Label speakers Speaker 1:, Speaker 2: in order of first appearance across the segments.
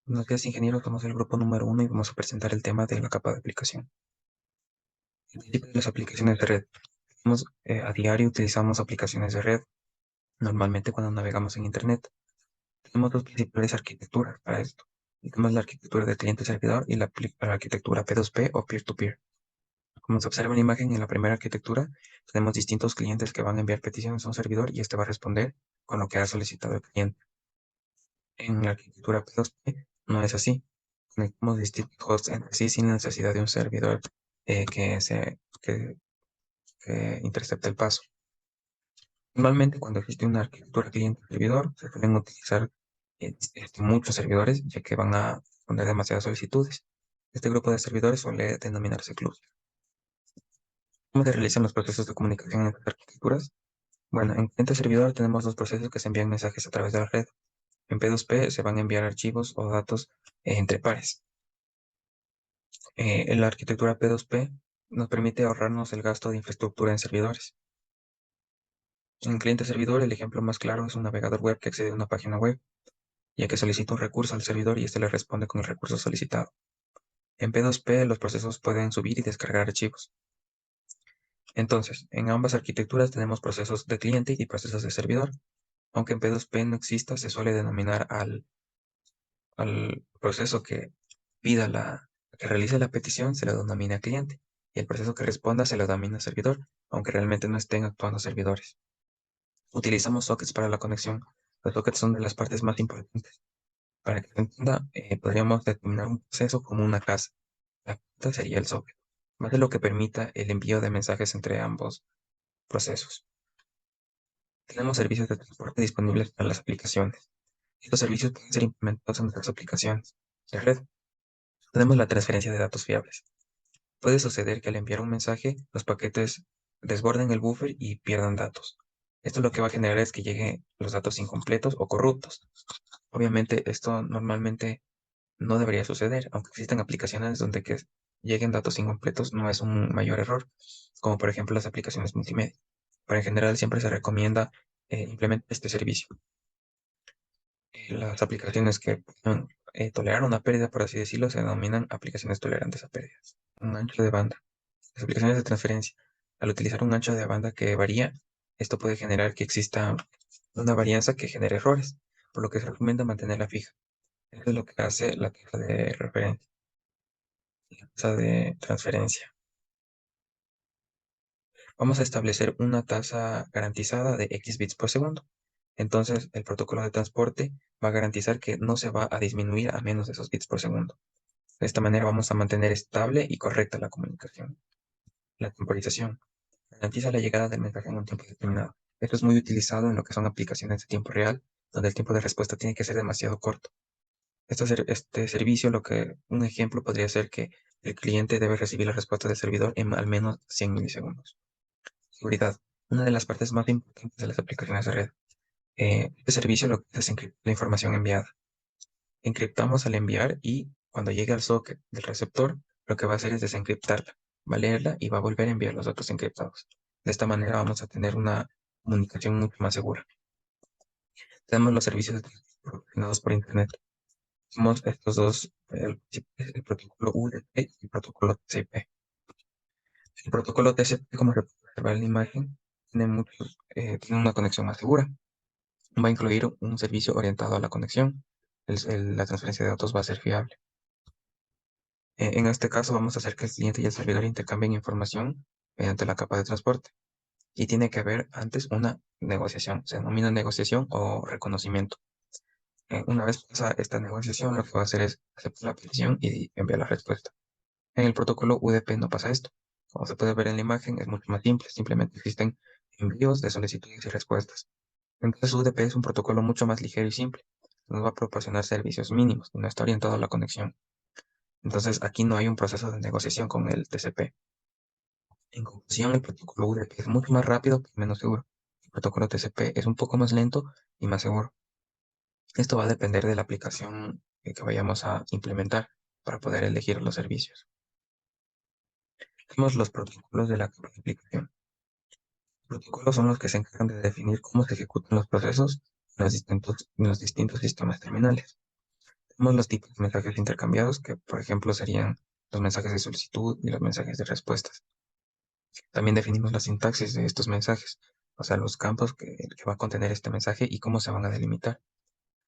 Speaker 1: Buenos días, ingenieros. Somos el grupo número 1 y vamos a presentar el tema de la capa de aplicación. El tipo de las aplicaciones de red. A diario utilizamos aplicaciones de red, normalmente cuando navegamos en Internet. Tenemos dos principales arquitecturas para esto. Tenemos la arquitectura de cliente-servidor y la arquitectura P2P o peer-to-peer. Como se observa en la imagen, en la primera arquitectura tenemos distintos clientes que van a enviar peticiones a un servidor y este va a responder con lo que ha solicitado el cliente. En la arquitectura P2P no es así. Conectamos distintos hosts entre sí sin necesidad de un servidor que intercepte el paso. Normalmente, cuando existe una arquitectura cliente-servidor, se suelen utilizar muchos servidores, ya que van a poner demasiadas solicitudes. Este grupo de servidores suele denominarse cluster. ¿Cómo se realizan los procesos de comunicación en estas arquitecturas? Bueno, en cliente-servidor tenemos dos procesos que se envían mensajes a través de la red. En P2P se van a enviar archivos o datos entre pares. En la arquitectura P2P nos permite ahorrarnos el gasto de infraestructura en servidores. En cliente-servidor, el ejemplo más claro es un navegador web que accede a una página web, ya que solicita un recurso al servidor y éste le responde con el recurso solicitado. En P2P, los procesos pueden subir y descargar archivos. Entonces, en ambas arquitecturas tenemos procesos de cliente y procesos de servidor. Aunque en P2P no exista, se suele denominar al proceso que realice la petición, se le denomina cliente, y el proceso que responda se le denomina servidor, aunque realmente no estén actuando servidores. Utilizamos sockets para la conexión. Los sockets son de las partes más importantes. Para que se entienda, podríamos determinar un proceso como una casa. La casa sería el socket, más de lo que permita el envío de mensajes entre ambos procesos. Tenemos servicios de transporte disponibles para las aplicaciones. Estos servicios pueden ser implementados en nuestras aplicaciones de red. Tenemos la transferencia de datos fiables. Puede suceder que al enviar un mensaje, los paquetes desborden el buffer y pierdan datos. Esto lo que va a generar es que lleguen los datos incompletos o corruptos. Obviamente, esto normalmente no debería suceder, aunque existen aplicaciones donde que lleguen datos incompletos no es un mayor error, como por ejemplo las aplicaciones multimedia. Pero en general siempre se recomienda implementar este servicio. Las aplicaciones que pueden tolerar una pérdida, por así decirlo, se denominan aplicaciones tolerantes a pérdidas. Un ancho de banda. Las aplicaciones de transferencia. Al utilizar un ancho de banda que varía, esto puede generar que exista una varianza que genere errores, por lo que se recomienda mantenerla fija. Eso es lo que hace la tasa de referencia, la tasa de transferencia. Vamos a establecer una tasa garantizada de X bits por segundo. Entonces, el protocolo de transporte va a garantizar que no se va a disminuir a menos de esos bits por segundo. De esta manera vamos a mantener estable y correcta la comunicación. La temporización garantiza la llegada del mensaje en un tiempo determinado. Esto es muy utilizado en lo que son aplicaciones de tiempo real, donde el tiempo de respuesta tiene que ser demasiado corto. Este servicio, un ejemplo podría ser que el cliente debe recibir la respuesta del servidor en al menos 100 milisegundos. Seguridad, una de las partes más importantes de las aplicaciones de red. Este servicio lo que hace es encriptar la información enviada. Encriptamos al enviar y cuando llegue al socket del receptor, lo que va a hacer es desencriptarla, va a leerla y va a volver a enviar los datos encriptados. De esta manera vamos a tener una comunicación mucho más segura. Tenemos los servicios proporcionados por Internet. Tenemos estos dos, el protocolo UDP y el protocolo TCP. El protocolo TCP, como se puede observar en la imagen, tiene una conexión más segura. Va a incluir un servicio orientado a la conexión. La transferencia de datos va a ser fiable. En este caso vamos a hacer que el cliente y el servidor intercambien información mediante la capa de transporte. Y tiene que haber antes una negociación. Se denomina negociación o reconocimiento. Una vez pasa esta negociación, lo que va a hacer es aceptar la petición y enviar la respuesta. En el protocolo UDP no pasa esto. Como se puede ver en la imagen, es mucho más simple. Simplemente existen envíos de solicitudes y respuestas. Entonces UDP es un protocolo mucho más ligero y simple. Nos va a proporcionar servicios mínimos y no está orientado a la conexión. Entonces aquí no hay un proceso de negociación con el TCP. En conclusión, el protocolo UDP es mucho más rápido y menos seguro. El protocolo TCP es un poco más lento y más seguro. Esto va a depender de la aplicación que vayamos a implementar para poder elegir los servicios. Tenemos los protocolos de la aplicación. Los protocolos son los que se encargan de definir cómo se ejecutan los procesos en los distintos sistemas terminales. Tenemos los tipos de mensajes intercambiados, que por ejemplo serían los mensajes de solicitud y los mensajes de respuestas. También definimos la sintaxis de estos mensajes, o sea, los campos que va a contener este mensaje y cómo se van a delimitar.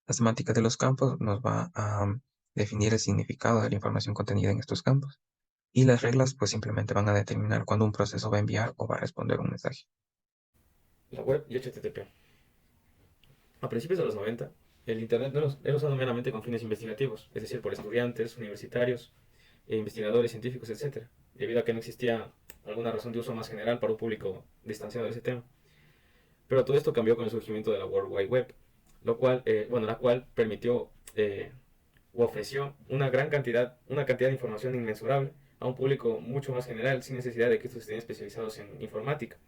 Speaker 1: La semántica de los campos nos va a definir el significado de la información contenida en estos campos. Y las reglas pues simplemente van a determinar cuándo un proceso va a enviar o va a responder un mensaje.
Speaker 2: La web y HTTP. A principios de los 90, el Internet no era usado meramente con fines investigativos, es decir, por estudiantes, universitarios, investigadores, científicos, etc., debido a que no existía alguna razón de uso más general para un público distanciado de ese tema. Pero todo esto cambió con el surgimiento de la World Wide Web, la cual permitió o ofreció una cantidad de información inmensurable a un público mucho más general, sin necesidad de que estos estén especializados en informática.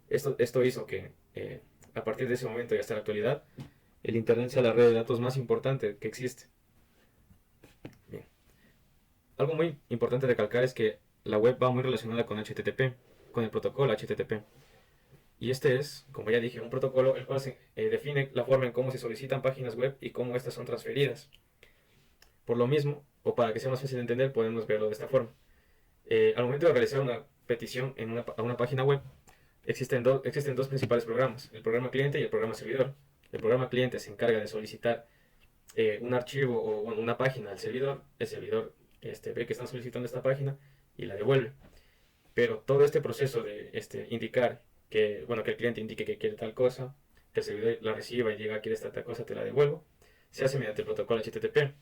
Speaker 2: Esto hizo que, a partir de ese momento y hasta la actualidad, el Internet sea la red de datos más importante que existe. Bien. Algo muy importante recalcar es que la web va muy relacionada con HTTP, con el protocolo HTTP. Y este es, como ya dije, un protocolo el cual define la forma en cómo se solicitan páginas web y cómo estas son transferidas. Por lo mismo, o para que sea más fácil de entender, podemos verlo de esta forma. Al momento de realizar una petición a una página web, existen dos principales programas, el programa cliente y el programa servidor. El programa cliente se encarga de solicitar un archivo o bueno, una página al servidor. El servidor ve que están solicitando esta página y la devuelve. Pero todo este proceso de indicar que el cliente indique que quiere tal cosa, que el servidor la reciba y diga quiere esta tal cosa, te la devuelvo, se hace mediante el protocolo HTTP,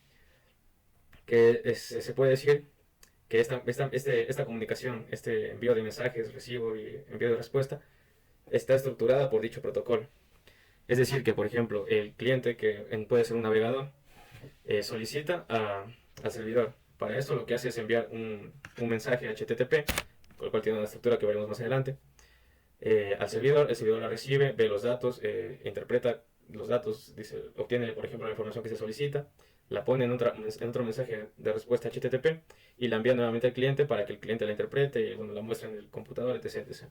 Speaker 2: se puede decir que esta comunicación, este envío de mensajes, recibo y envío de respuesta, está estructurada por dicho protocolo. Es decir, que por ejemplo, el cliente, que puede ser un navegador, solicita al servidor. Para esto lo que hace es enviar un mensaje HTTP, con el cual tiene una estructura que veremos más adelante, al servidor. El servidor la recibe, ve los datos, interpreta los datos, obtiene por ejemplo la información que se solicita, la pone en otro mensaje de respuesta HTTP y la envía nuevamente al cliente para que el cliente la interprete y bueno, la muestre en el computador, etc.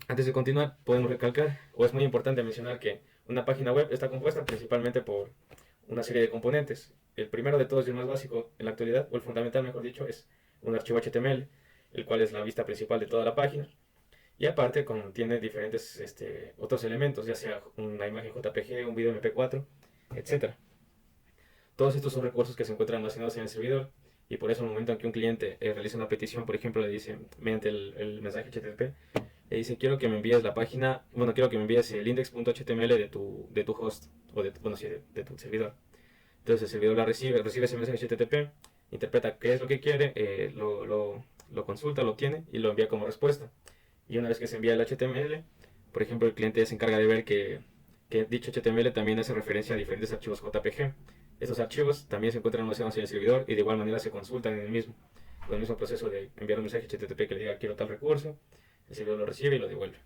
Speaker 2: Antes de continuar, podemos recalcar, o es muy importante mencionar, que una página web está compuesta principalmente por una serie de componentes. El primero de todos y el más básico en la actualidad, o el fundamental mejor dicho, es un archivo HTML, el cual es la vista principal de toda la página. Y aparte contiene diferentes otros elementos, ya sea una imagen JPG, un video MP4, etc. Todos estos son recursos que se encuentran almacenados en el servidor y por eso en el momento en que un cliente realiza una petición, por ejemplo, le dice mediante el mensaje HTTP, le dice quiero que me envíes la página, bueno, quiero que me envíes el index.html de tu host o de tu servidor. Entonces el servidor recibe ese mensaje HTTP, interpreta qué es lo que quiere, lo consulta, lo obtiene y lo envía como respuesta. Y una vez que se envía el HTML, por ejemplo, el cliente se encarga de ver que dicho HTML también hace referencia a diferentes archivos JPG. Estos archivos también se encuentran almacenados en el servidor y de igual manera se consultan en el mismo, con el mismo proceso de enviar un mensaje HTTP que le diga quiero tal recurso, el servidor lo recibe y lo devuelve.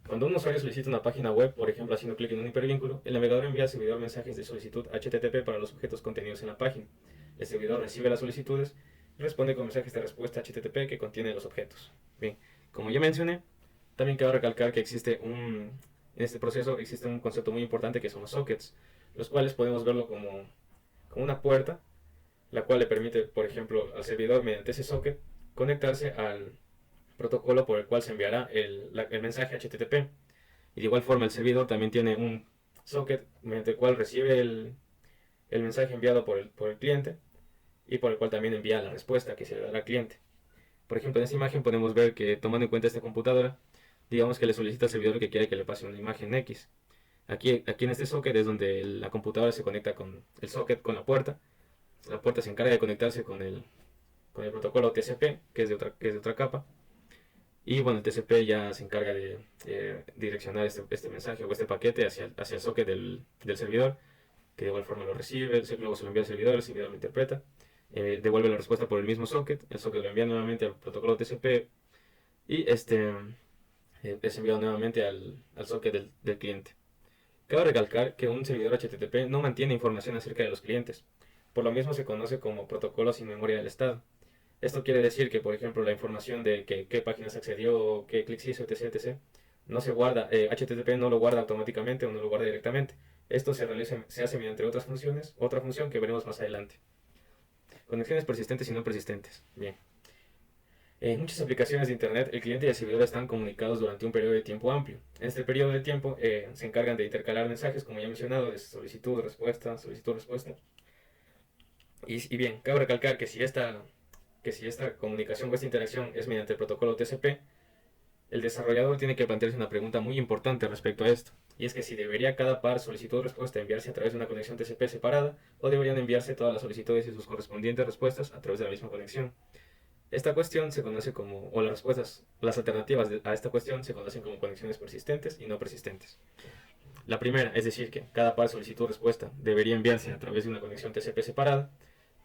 Speaker 2: Cuando un usuario solicita una página web, por ejemplo haciendo clic en un hipervínculo, el navegador envía al servidor mensajes de solicitud HTTP para los objetos contenidos en la página. El servidor recibe las solicitudes y responde con mensajes de respuesta HTTP que contienen los objetos. Bien, como ya mencioné, también quiero recalcar que en este proceso existe un concepto muy importante que son los sockets, los cuales podemos verlo como una puerta, la cual le permite, por ejemplo, al servidor mediante ese socket conectarse al protocolo por el cual se enviará el mensaje HTTP. Y de igual forma el servidor también tiene un socket mediante el cual recibe el mensaje enviado por el cliente y por el cual también envía la respuesta que se le dará al cliente. Por ejemplo, en esta imagen podemos ver que tomando en cuenta esta computadora, digamos que le solicita al servidor que quiere que le pase una imagen X. Aquí en este socket es donde la computadora se conecta con el socket, con la puerta. La puerta se encarga de conectarse con el protocolo TCP, que es de otra capa. Y bueno, el TCP ya se encarga de direccionar este mensaje o este paquete hacia el socket del servidor, que de igual forma lo recibe, luego se lo envía al servidor, el servidor lo interpreta, devuelve la respuesta por el socket lo envía nuevamente al protocolo TCP y es enviado nuevamente al socket del cliente. Cabe recalcar que un servidor HTTP no mantiene información acerca de los clientes, por lo mismo se conoce como protocolo sin memoria del estado. Esto quiere decir que, por ejemplo, la información de qué páginas accedió, qué clics hizo, etc., no se guarda, HTTP no lo guarda automáticamente o no lo guarda directamente, Esto se hace mediante otra función que veremos más adelante. Conexiones persistentes y no persistentes. Bien. En muchas aplicaciones de Internet, el cliente y el servidor están comunicados durante un periodo de tiempo amplio. En este periodo de tiempo se encargan de intercalar mensajes, como ya he mencionado, de solicitud, respuesta, solicitud, respuesta. Y bien, cabe recalcar que si esta comunicación o esta interacción es mediante el protocolo TCP, el desarrollador tiene que plantearse una pregunta muy importante respecto a esto. Y es que si debería cada par solicitud-respuesta enviarse a través de una conexión TCP separada o deberían enviarse todas las solicitudes y sus correspondientes respuestas a través de la misma conexión. Esta cuestión se conoce como, o las respuestas, las alternativas a esta cuestión se conocen como conexiones persistentes y no persistentes. La primera, es decir, que cada par solicitud-respuesta debería enviarse a través de una conexión TCP separada,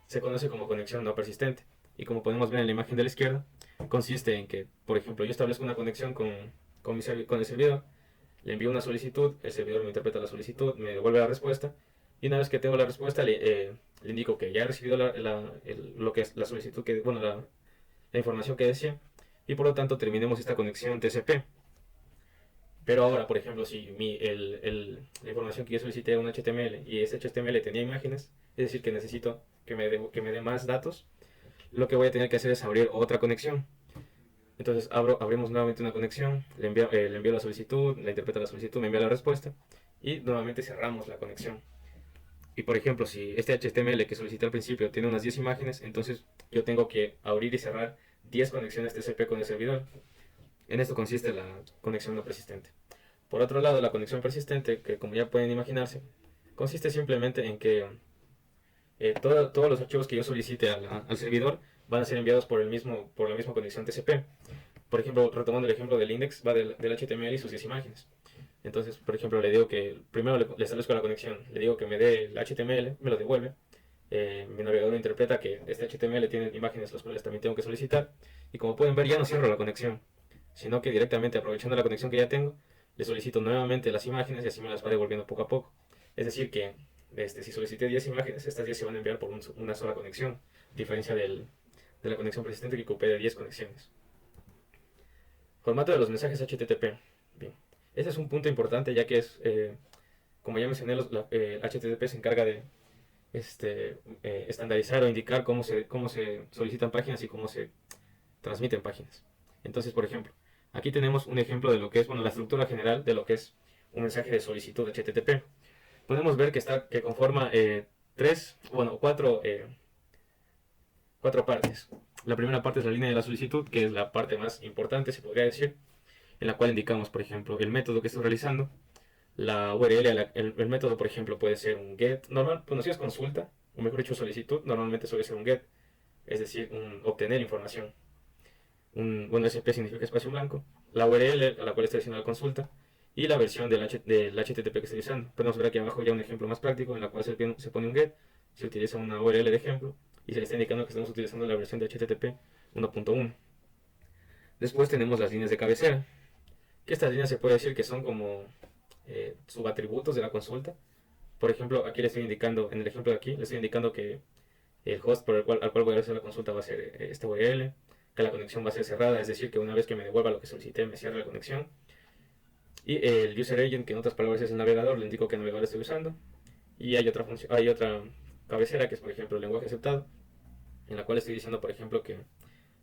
Speaker 2: se conoce como conexión no persistente. Y como podemos ver en la imagen de la izquierda, consiste en que, por ejemplo, yo establezco una conexión con el servidor, le envío una solicitud, el servidor me interpreta la solicitud, me devuelve la respuesta, y una vez que tengo la respuesta, le indico que ya he recibido lo que es la solicitud, bueno, la información que decía, y por lo tanto terminemos esta conexión TCP. Pero ahora, por ejemplo, si la información que yo solicité era un HTML y ese HTML tenía imágenes, es decir, que necesito que me dé más datos, lo que voy a tener que hacer es abrir otra conexión. Entonces abrimos nuevamente una conexión, le envío la solicitud, la interpreta la solicitud, me envía la respuesta y nuevamente cerramos la conexión. Y por ejemplo, si este HTML que solicité al principio tiene unas 10 imágenes, entonces yo tengo que abrir y cerrar 10 conexiones TCP con el servidor. En esto consiste la conexión no persistente. Por otro lado, la conexión persistente, que como ya pueden imaginarse, consiste simplemente en que todos los archivos que yo solicite al servidor van a ser enviados por la misma conexión TCP. Por ejemplo, retomando el ejemplo del index, va del HTML y sus 10 imágenes. Entonces, por ejemplo, le digo que primero le establezco la conexión, le digo que me dé el HTML, me lo devuelve. Mi navegador interpreta que este HTML tiene imágenes las cuales también tengo que solicitar. Y como pueden ver, ya no cierro la conexión, sino que directamente aprovechando la conexión que ya tengo, le solicito nuevamente las imágenes y así me las va devolviendo poco a poco. Es decir, que si solicité 10 imágenes, estas 10 se van a enviar por una sola conexión, a diferencia de la conexión persistente que ocupé de 10 conexiones. Formato de los mensajes HTTP. Bien, este es un punto importante ya que como ya mencioné, HTTP se encarga de estandarizar o indicar cómo se solicitan páginas y cómo se transmiten páginas. Entonces, por ejemplo, aquí tenemos un ejemplo de lo que es, bueno, la estructura general de lo que es un mensaje de solicitud HTTP. Podemos ver que conforma cuatro partes. La primera parte es la línea de la solicitud, que es la parte más importante, se podría decir, en la cual indicamos, por ejemplo, el método que estoy realizando, la URL, el método, por ejemplo, puede ser un get, normal, cuando es consulta, o mejor dicho, solicitud, normalmente suele ser un get, es decir, obtener información. Bueno, SP significa espacio blanco, la URL a la cual estoy haciendo la consulta, y la versión del HTTP que estoy usando. Podemos ver aquí abajo ya un ejemplo más práctico en la cual se pone un get, se utiliza una URL de ejemplo, y se le está indicando que estamos utilizando la versión de HTTP 1.1. Después tenemos las líneas de cabecera, que estas líneas se puede decir que son como subatributos de la consulta. Por ejemplo, aquí le estoy indicando, en el ejemplo de aquí, le estoy indicando que el host al cual voy a hacer la consulta va a ser este URL, que la conexión va a ser cerrada, es decir, que una vez que me devuelva lo que solicité, me cierra la conexión. Y el user agent, que en otras palabras es el navegador, le indico qué navegador estoy usando. Y hay otra cabecera, que es por ejemplo el lenguaje aceptado, en la cual estoy diciendo, por ejemplo, que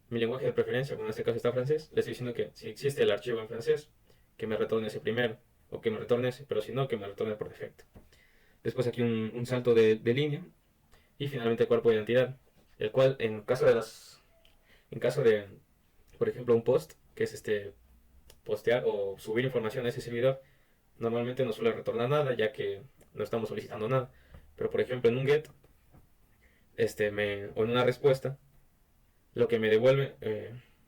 Speaker 2: mi lenguaje de preferencia, como en este caso está francés, le estoy diciendo que si existe el archivo en francés, que me retorne ese primero, o que me retorne ese, pero si no, que me retorne por defecto. Después aquí un salto de línea, y finalmente el cuerpo de identidad, el cual en caso de, por ejemplo, un post, que es postear o subir información a ese servidor, normalmente no suele retornar nada, ya que no estamos solicitando nada. Pero por ejemplo en un get, o en una respuesta, lo que me devuelve,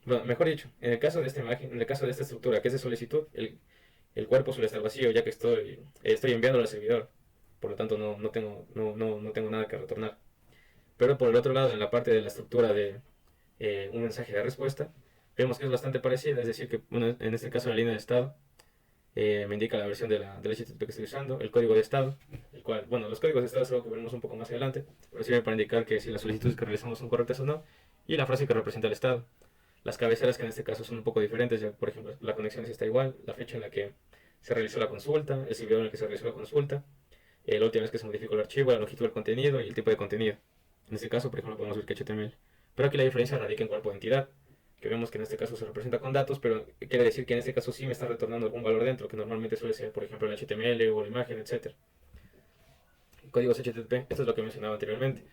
Speaker 2: bueno, mejor dicho, en el caso de esta imagen, en el caso de esta estructura que es de solicitud, el cuerpo suele estar vacío, ya que estoy enviándolo al servidor. Por lo tanto, no tengo nada que retornar. Pero por el otro lado, en la parte de la estructura de un mensaje de respuesta, vemos que es bastante parecida, es decir, que bueno, en este caso la línea de estado me indica la versión del HTTP que estoy usando, el código de estado, el cual, bueno, los códigos de estado es algo que veremos un poco más adelante, pero sirve para indicar que si las solicitudes que realizamos son correctas o no, y la frase que representa el estado. Las cabeceras, que en este caso son un poco diferentes, ya por ejemplo la conexión sí está igual, la fecha en la que se realizó la consulta, el servidor en el que se realizó la consulta, la última vez que se modificó el archivo, la longitud del contenido y el tipo de contenido. En este caso, por ejemplo, podemos ver que HTML. Pero aquí la diferencia radica en cuerpo de entidad, que vemos que en este caso se representa con datos, pero quiere decir que en este caso sí me está retornando algún valor dentro, que normalmente suele ser, por ejemplo, el HTML o la imagen, etc. Códigos HTTP, esto es lo que mencionaba anteriormente.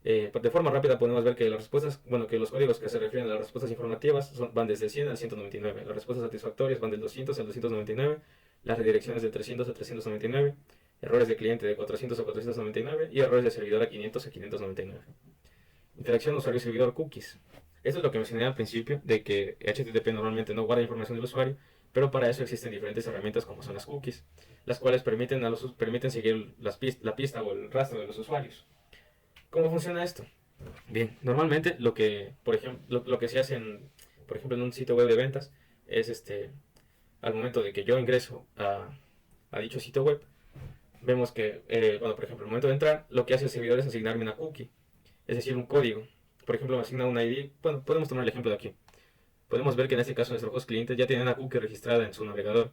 Speaker 2: De forma rápida podemos ver que las respuestas, bueno, que los códigos que se refieren a las respuestas informativas van desde el 100 al 199, las respuestas satisfactorias van del 200 al 299, las redirecciones de 300 a 399, errores de cliente de 400 a 499 y errores de servidor a 500 a 599. Interacción usuario-servidor cookies. Esto es lo que mencioné al principio, de que HTTP normalmente no guarda información del usuario, pero para eso existen diferentes herramientas como son las cookies, las cuales permiten seguir la pista o el rastro de los usuarios. ¿Cómo funciona esto? Bien, normalmente lo que, por ejemplo, lo que se hace por ejemplo, en un sitio web de ventas es al momento de que yo ingreso a dicho sitio web, vemos que, bueno, por ejemplo, al momento de entrar, lo que hace el servidor es asignarme una cookie, es decir, un código. Por ejemplo, me asigna un ID. Bueno, podemos tomar el ejemplo de aquí. Podemos ver que en este caso nuestro host cliente ya tiene una cookie registrada en su navegador,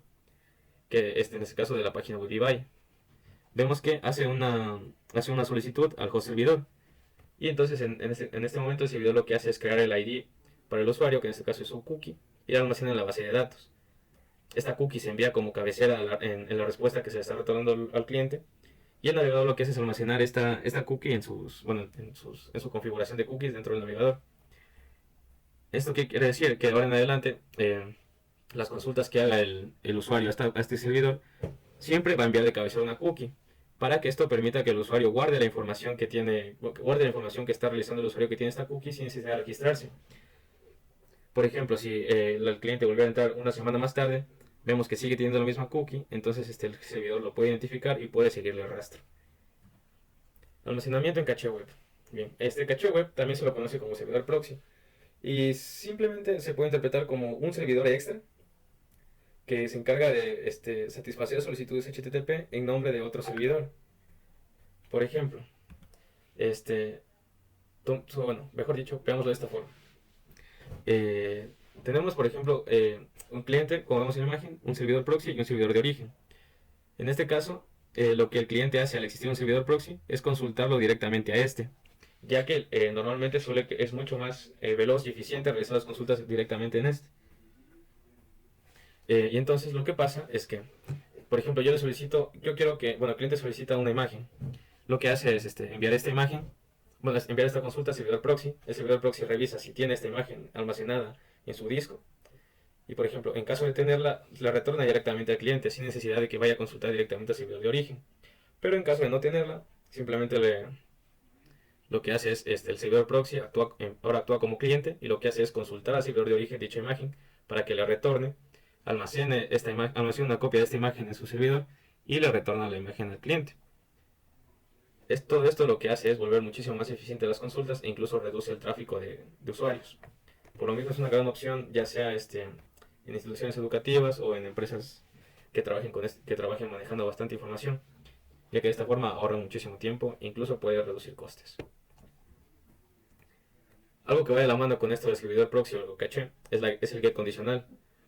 Speaker 2: que es en este caso de la página web eBay. Vemos que hace una solicitud al host servidor. Y entonces en este momento el servidor lo que hace es crear el ID para el usuario, que en este caso es su cookie, y la almacena en la base de datos. Esta cookie se envía como cabecera en la respuesta que se está retornando al cliente. Y el navegador lo que hace es almacenar esta cookie bueno, en su configuración de cookies dentro del navegador. ¿Esto qué quiere decir? Que ahora en adelante las consultas que haga el usuario a este servidor siempre va a enviar de cabecera una cookie para que esto permita que el usuario guarde la información guarde la información que está realizando el usuario que tiene esta cookie sin necesidad de registrarse. Por ejemplo, si el cliente volviera a entrar una semana más tarde, vemos que sigue teniendo la misma cookie, entonces el servidor lo puede identificar y puede seguirle el rastro. Almacenamiento en caché web. Bien, este caché web también se lo conoce como servidor proxy y simplemente se puede interpretar como un servidor extra que se encarga de satisfacer solicitudes HTTP en nombre de otro servidor. Por ejemplo, este, bueno, mejor dicho, veámoslo de esta forma. Eh, tenemos, por ejemplo, un cliente, como vemos en la imagen, un servidor proxy y un servidor de origen. En este caso, lo que el cliente hace al existir un servidor proxy es consultarlo directamente a este, ya que normalmente es mucho más veloz y eficiente realizar las consultas directamente en este. Y entonces lo que pasa es que, por ejemplo, yo quiero que, bueno, el cliente solicita una imagen. Lo que hace es enviar esta imagen, bueno, enviar esta consulta al servidor proxy. El servidor proxy revisa si tiene esta imagen almacenada en su disco. Y por ejemplo, en caso de tenerla, la retorna directamente al cliente sin necesidad de que vaya a consultar directamente al servidor de origen. Pero en caso de no tenerla, simplemente lo que hace es el servidor proxy ahora actúa como cliente y lo que hace es consultar al servidor de origen dicha imagen para que le retorne, almacene una copia de esta imagen en su servidor y le retorna la imagen al cliente. Todo esto lo que hace es volver muchísimo más eficiente las consultas e incluso reduce el tráfico de usuarios. Por lo mismo es una gran opción, ya sea en instituciones educativas o en empresas que trabajen manejando bastante información, ya que de esta forma ahorran muchísimo tiempo e incluso puede reducir costes. Algo que va de la mano con esto del servidor proxy o caché es el get condicional,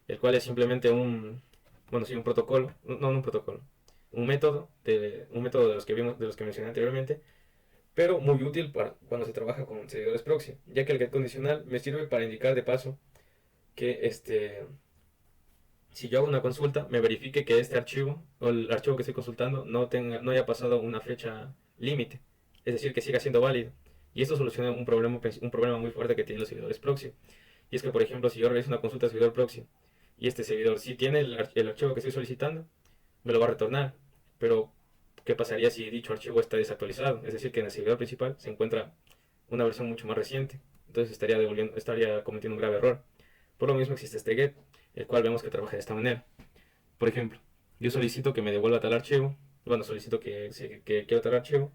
Speaker 2: el cual es simplemente un protocolo, no un protocolo, un método de los que mencioné anteriormente, pero muy útil para cuando se trabaja con servidores proxy, ya que el get condicional me sirve para indicar de paso que si yo hago una consulta, me verifique que este archivo o el archivo que estoy consultando no haya pasado una fecha límite, es decir, que siga siendo válido. Y esto soluciona un problema muy fuerte que tienen los servidores proxy. Y es que, por ejemplo, si yo realizo una consulta al servidor proxy y este servidor sí tiene el archivo que estoy solicitando, me lo va a retornar. Pero, ¿qué pasaría si dicho archivo está desactualizado? Es decir, que en el servidor principal se encuentra una versión mucho más reciente. Entonces estaría cometiendo un grave error. Por lo mismo existe este get, el cual vemos que trabaja de esta manera. Por ejemplo, yo solicito que me devuelva tal archivo, bueno, solicito que quiero tal archivo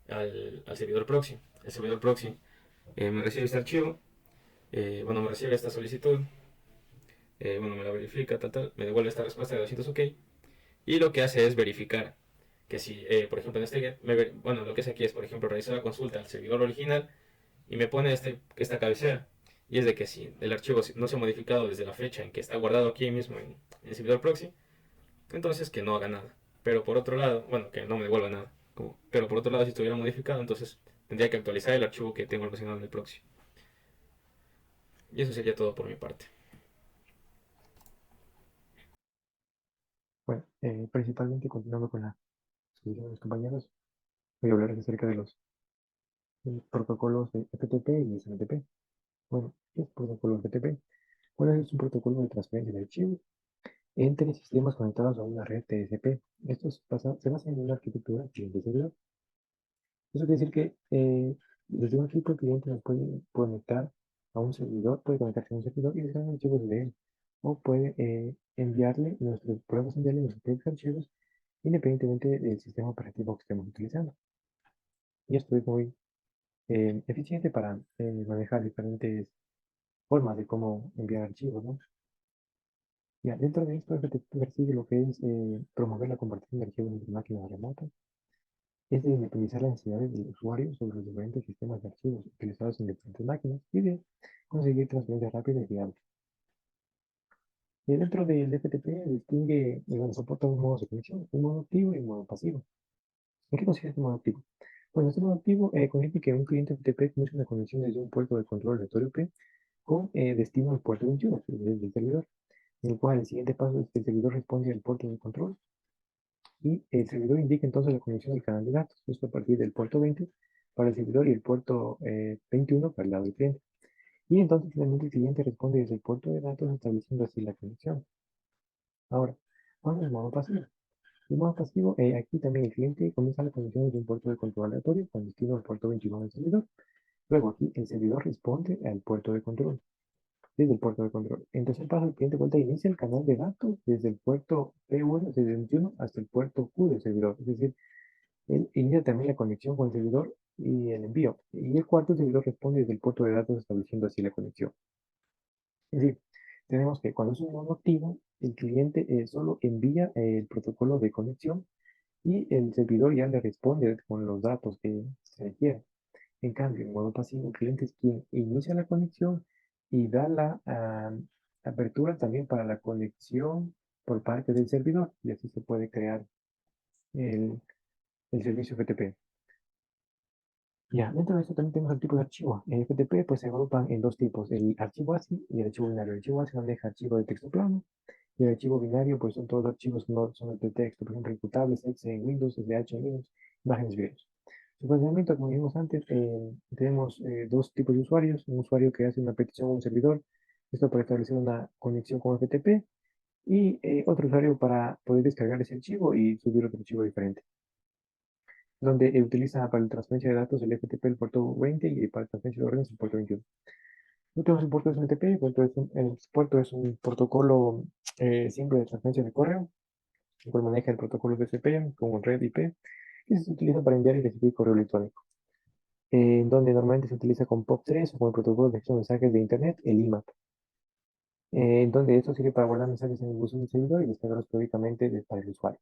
Speaker 2: al servidor proxy. El servidor proxy me recibe este archivo, me recibe esta solicitud, me la verifica, me devuelve esta respuesta de 200 OK, y lo que hace es verificar que si, por ejemplo, en este get, lo que hace aquí es, por ejemplo, realizar la consulta al servidor original y me pone esta cabecera. Y es de que si el archivo no se ha modificado desde la fecha en que está guardado aquí mismo en el servidor proxy, entonces que no haga nada. pero por otro lado, bueno, que no me devuelva nada. Pero por otro lado, si estuviera modificado, entonces tendría que actualizar el archivo que tengo almacenado en el proxy. Y eso sería todo por mi parte.
Speaker 3: Bueno, principalmente continuando con la exposición de los compañeros, voy a hablar acerca de los protocolos de FTP y SMTP. Bueno, ¿qué es protocolo FTP? Bueno, es un protocolo de transferencia de archivos entre sistemas conectados a una red TCP. Esto se basa en una arquitectura cliente-servidor. Eso quiere decir que desde un equipo el cliente nos puede conectar a un servidor, puede conectarse a un servidor y descargar archivos de él. O puede podemos enviarle nuestros propios archivos independientemente del sistema operativo que estemos utilizando. Y esto es muy eficiente para manejar diferentes formas de cómo enviar archivos, ¿no? Ya, dentro de esto, FTP persigue lo que es promover la conversión de archivos entre máquinas remotas, es de independizar las necesidades del usuario sobre los diferentes sistemas de archivos utilizados en diferentes máquinas y de conseguir transferencias rápidas y fiables. Y dentro del FTP distingue, bueno, soporta dos modos de conexión, un modo activo y un modo pasivo. ¿En qué consiste este modo activo? Bueno, este modo activo consiste que un cliente FTP comienza una conexión desde un puerto de control aleatorio P con destino al puerto 21, desde el servidor, en el cual el siguiente paso es que el servidor responde al puerto de control y el servidor indica entonces la conexión del canal de datos, esto a partir del puerto 20 para el servidor y el puerto 21 para el lado del cliente. Y entonces finalmente el cliente responde desde el puerto de datos estableciendo así la conexión. Ahora, vamos al modo pasivo. El modo pasivo, aquí también el cliente comienza la conexión desde un puerto de control aleatorio con destino al puerto 21 del servidor. Luego aquí el servidor responde al puerto de control, desde el puerto de control. En tercer paso, el cliente vuelta inicia el canal de datos desde el puerto P1, desde el 21 hasta el puerto Q del servidor. Es decir, él inicia también la conexión con el servidor y el envío. Y el cuarto, el servidor responde desde el puerto de datos estableciendo así la conexión. Es decir, tenemos que cuando es un modo activo, el cliente solo envía el protocolo de conexión y el servidor ya le responde con los datos que se requieren. En cambio, en modo pasivo, el cliente es quien inicia la conexión y da la apertura también para la conexión por parte del servidor y así se puede crear el, el servicio FTP. Ya, dentro de esto también tenemos el tipo de archivo. En FTP pues se agrupan en dos tipos, el archivo ASCII y el archivo binario. El archivo ASCII maneja archivo de texto plano y el archivo binario pues son todos los archivos que no son de texto, por ejemplo, ejecutables, exe en Windows, SSH en Linux, imágenes, videos. Su funcionamiento, como vimos antes, tenemos dos tipos de usuarios. Un usuario que hace una petición a un servidor, esto para establecer una conexión con FTP, y otro usuario para poder descargar ese archivo y subir otro archivo diferente donde utiliza para la transferencia de datos el FTP el puerto 20 y para la transferencia de órdenes el puerto 21. No tenemos el puerto SMTP, el puerto es un protocolo simple de transferencia de correo, el cual maneja el protocolo TCP como red IP, que se utiliza para enviar y recibir correo electrónico, donde normalmente se utiliza con POP3 o con el protocolo de gestión de mensajes de Internet, el IMAP, donde esto sirve para guardar mensajes en el buzón del servidor y descargarlos periódicamente para el usuario.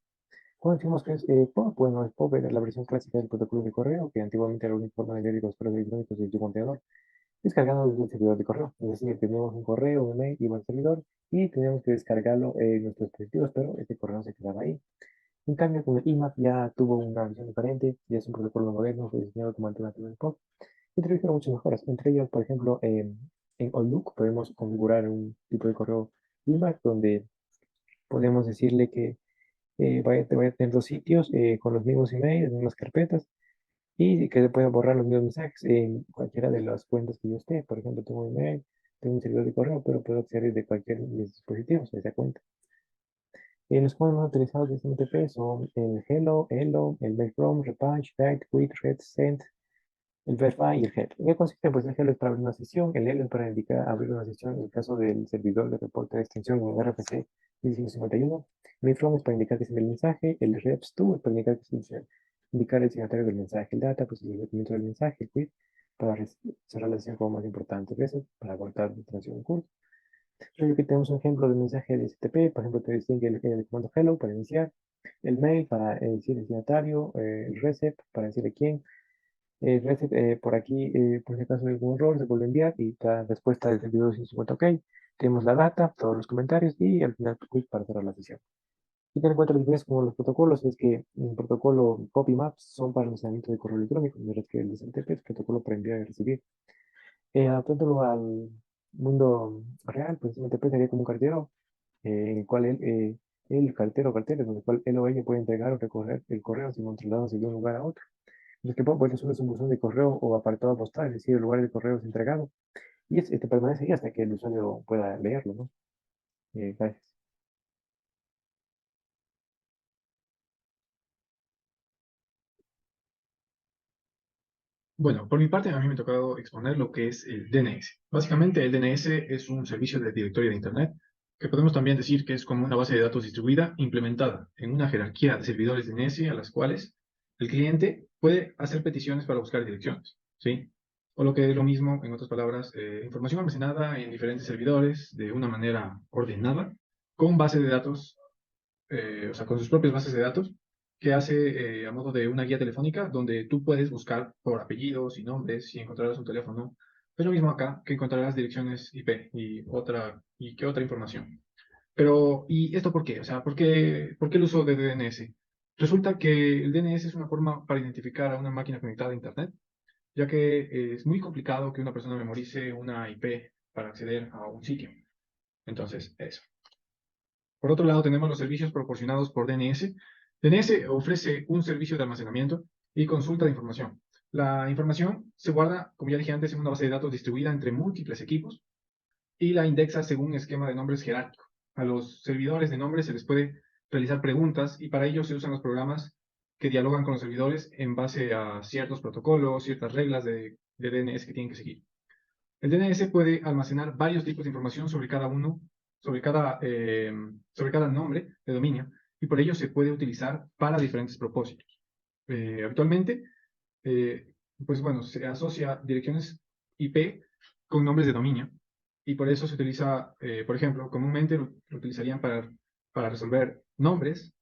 Speaker 3: ¿Cómo decimos que es POP? Bueno, el POP era la versión clásica del protocolo de correo, que antiguamente era la única forma de enviar los correos electrónicos desde un contenedor, descargando desde el servidor de correo. Es decir, teníamos un correo, un email, iba al servidor y teníamos que descargarlo en nuestros dispositivos, pero este correo se quedaba ahí. En cambio, con el IMAP ya tuvo una versión diferente, ya es un protocolo moderno, fue diseñado como alternativa al POP, y introdujeron muchas mejoras. Entre ellas, por ejemplo, en Outlook podemos configurar un tipo de correo IMAP donde podemos decirle que vaya a tener dos sitios con los mismos emails, las mismas carpetas y que se pueden borrar los mismos mensajes en cualquiera de las cuentas que yo esté. Por ejemplo, tengo un email, tengo un servidor de correo, pero puedo acceder de cualquier de mis dispositivos a esa cuenta. Los comandos más utilizados de SMTP son el hello, el mail from, repatch, write, quit, read, send, el verify y el head. ¿En qué consiste? Pues el hello es para abrir una sesión, el hello es para indicar abrir una sesión en el caso del servidor de reporte de extensión en RFC 1551. Mail from es para indicar que es el mensaje, el reps to es para indicar que es indicar el destinatario del mensaje, el data, pues el documento del mensaje, el quit para cerrar la sesión como más importante, reset para cortar la transacción en curso. Luego aquí tenemos un ejemplo de mensaje de STP, por ejemplo, te distingue el comando hello para iniciar, el mail para decir el destinatario, el reset para decirle quién, reset por aquí, por si acaso hay algún error, se vuelve a enviar y la respuesta del servidor 150 OK. Tenemos la data, todos los comentarios y al final quick para cerrar la sesión. Y tener en cuenta las diferencias como los protocolos, es que el protocolo copy maps son para el almacenamiento de correo electrónico, mientras que el SMTP es protocolo para enviar y recibir. Adaptándolo al mundo real, pues SMTP sería como un cartero, en el cual el cartero o carteles, donde el cual él o ella puede entregar o recoger el correo sin trasladarse de un lugar a otro. Los que pues solo es un buzón de correo o apartado postal, es decir, el lugar del correo es entregado. Y este permanece ahí hasta que el usuario pueda leerlo, ¿no? Gracias.
Speaker 4: Bueno, por mi parte, a mí me ha tocado exponer lo que es el DNS. Básicamente, el DNS es un servicio de directorio de Internet, que podemos también decir que es como una base de datos distribuida implementada en una jerarquía de servidores DNS a las cuales el cliente puede hacer peticiones para buscar direcciones, ¿sí? O lo que es lo mismo, en otras palabras, información almacenada en diferentes servidores de una manera ordenada, con base de datos, o sea, con sus propias bases de datos, que hace a modo de una guía telefónica donde tú puedes buscar por apellidos y nombres y encontrarás un teléfono. Es lo mismo acá, que encontrarás direcciones IP y qué otra información. Pero, ¿y esto por qué? O sea, ¿por qué el uso de DNS? Resulta que el DNS es una forma para identificar a una máquina conectada a Internet, ya que es muy complicado que una persona memorice una IP para acceder a un sitio. Entonces, eso. Por otro lado, tenemos los servicios proporcionados por DNS. DNS ofrece un servicio de almacenamiento y consulta de información. La información se guarda, como ya dije antes, en una base de datos distribuida entre múltiples equipos y la indexa según un esquema de nombres jerárquico. A los servidores de nombres se les puede realizar preguntas y para ello se usan los programas que dialogan con los servidores en base a ciertos protocolos, ciertas reglas de DNS que tienen que seguir. El DNS puede almacenar varios tipos de información sobre cada uno, sobre cada nombre de dominio, y por ello se puede utilizar para diferentes propósitos. Actualmente, eh, pues bueno, se asocia direcciones IP con nombres de dominio, y por eso se utiliza, por ejemplo, comúnmente lo utilizarían para resolver nombres,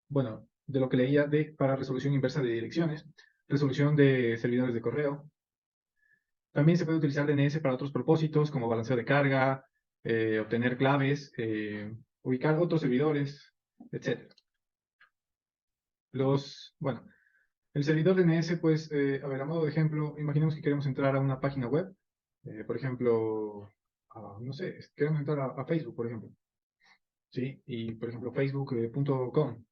Speaker 4: bueno, de lo que leía, para resolución inversa de direcciones, resolución de servidores de correo. También se puede utilizar DNS para otros propósitos, como balanceo de carga, obtener claves, ubicar otros servidores, etc. Bueno, el servidor DNS, pues, a ver, a modo de ejemplo, imaginemos que queremos entrar a una página web, por ejemplo, no sé, queremos entrar a Facebook, por ejemplo, ¿sí? Y, por ejemplo, facebook.com.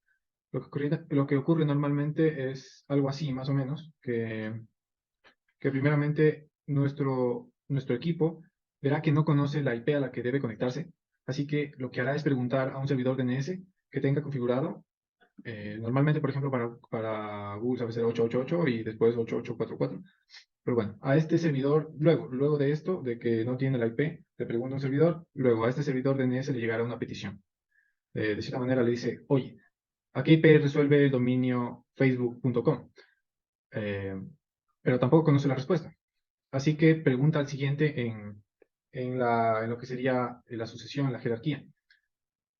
Speaker 4: Lo que ocurre normalmente es algo así, más o menos, que primeramente nuestro equipo verá que no conoce la IP a la que debe conectarse, así que lo que hará es preguntar a un servidor DNS que tenga configurado, normalmente, por ejemplo, para Google sabe ser 888 y después 8844. Pero bueno, a este servidor, luego de esto, de que no tiene la IP, le pregunta a un servidor, luego a este servidor DNS le llegará una petición. De cierta manera le dice, oye, ¿a qué IP resuelve el dominio facebook.com? Eh, pero tampoco conoce la respuesta. Así que pregunta al siguiente en lo que sería la sucesión, la jerarquía.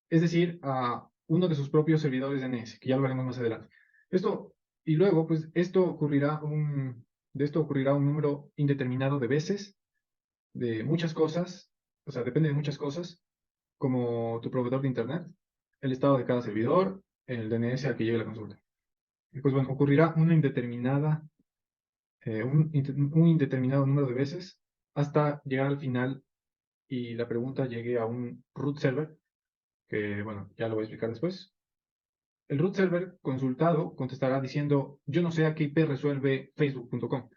Speaker 4: Es decir, a uno de sus propios servidores DNS, que ya lo veremos más adelante. Esto, y luego, pues, de esto ocurrirá un número indeterminado de veces, de muchas cosas, o sea, depende de muchas cosas, como tu proveedor de Internet, el estado de cada servidor, el DNS al que llegue la consulta. Y pues bueno, ocurrirá un indeterminado número de veces hasta llegar al final y la pregunta llegue a un root server, que bueno, ya lo voy a explicar después. El root server consultado contestará diciendo, yo no sé a qué IP resuelve facebook.com,